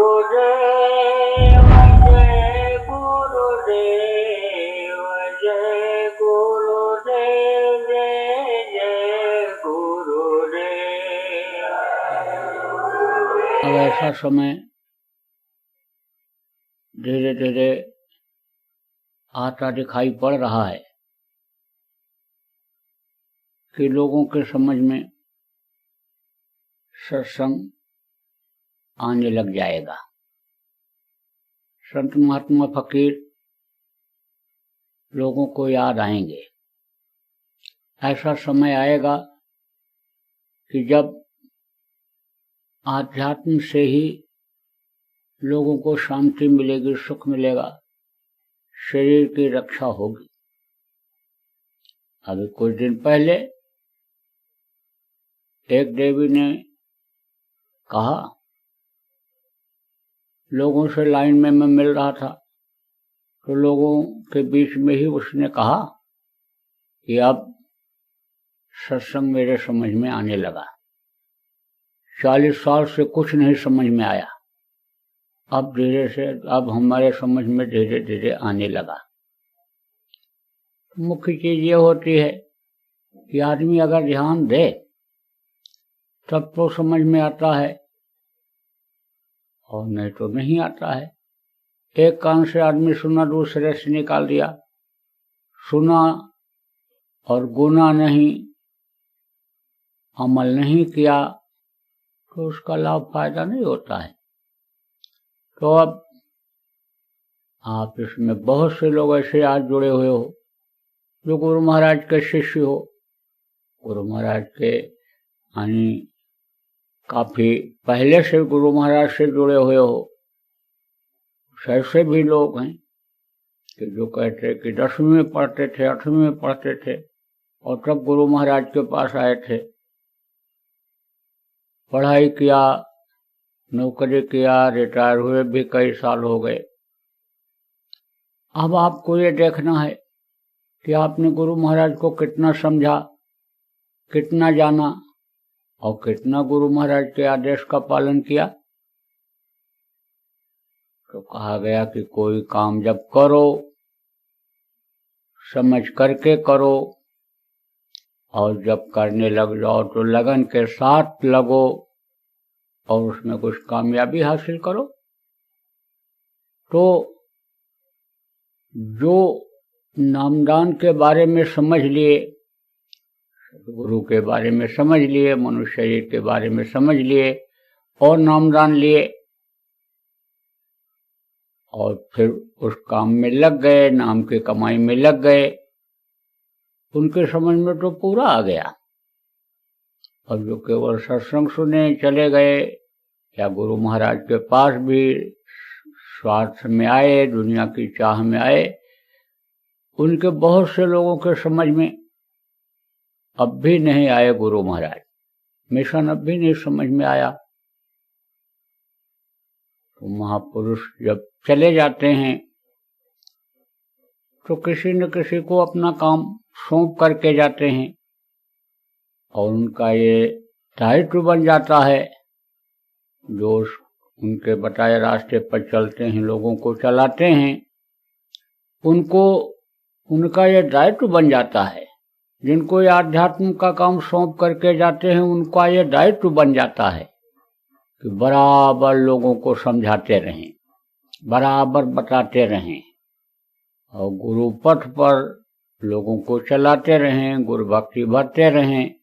जय गुरुदेव, जय गुरुदेव, जय जय गुरुदेव। अब ऐसा समय धीरे धीरे आता दिखाई पड़ रहा है कि लोगों के समझ में सत्संग आने लग जाएगा। संत महात्मा फकीर लोगों को याद आएंगे। ऐसा समय आएगा कि जब आध्यात्म से ही लोगों को शांति मिलेगी, सुख मिलेगा, शरीर की रक्षा होगी। अभी कुछ दिन पहले एक देवी ने कहा, लोगों से लाइन में मैं मिल रहा था तो लोगों के बीच में ही उसने कहा कि अब सत्संग मेरे समझ में आने लगा। 40 साल से कुछ नहीं समझ में आया, अब धीरे से अब हमारे समझ में धीरे धीरे आने लगा। मुख्य चीज ये होती है कि आदमी अगर ध्यान दे तब तो समझ में आता है और नहीं तो नहीं आता है। एक कान से आदमी सुना, दूसरे से निकाल दिया, सुना और गुना नहीं, अमल नहीं किया तो उसका लाभ फायदा नहीं होता है। तो अब आप इसमें बहुत से लोग ऐसे आज जुड़े हुए हो जो गुरु महाराज के शिष्य हो, गुरु महाराज के यानी काफी पहले से गुरु महाराज से जुड़े हुए हो। ऐसे भी लोग हैं कि जो कहते कि 10वीं में पढ़ते थे, 8वीं में पढ़ते थे और तब गुरु महाराज के पास आए थे, पढ़ाई किया, नौकरी किया, रिटायर हुए भी कई साल हो गए। अब आपको ये देखना है कि आपने गुरु महाराज को कितना समझा, कितना जाना और कितना गुरु महाराज के आदेश का पालन किया। तो कहा गया कि कोई काम जब करो समझ करके करो और जब करने लग जाओ तो लगन के साथ लगो और उसमें कुछ कामयाबी हासिल करो। तो जो नामदान के बारे में समझ लिए, गुरु के बारे में समझ लिए, मनुष्य शरीर के बारे में समझ लिए और नामदान लिए और फिर उस काम में लग गए, नाम की कमाई में लग गए, उनके समझ में तो पूरा आ गया। और जो केवल सत्संग सुने चले गए या गुरु महाराज के पास भी स्वार्थ में आए, दुनिया की चाह में आए, उनके बहुत से लोगों के समझ में अब भी नहीं आए गुरु महाराज, मिशन अब भी नहीं समझ में आया। तो महापुरुष जब चले जाते हैं तो किसी न किसी को अपना काम सौंप करके जाते हैं और उनका ये दायित्व बन जाता है, जो उनके बताए रास्ते पर चलते हैं, लोगों को चलाते हैं, उनको उनका ये दायित्व बन जाता है। जिनको ये आध्यात्म का काम सौंप करके जाते हैं उनका ये दायित्व बन जाता है कि बराबर लोगों को समझाते रहें, बराबर बताते रहें और गुरु पथ पर लोगों को चलाते रहें, गुरु भक्ति भरते रहें।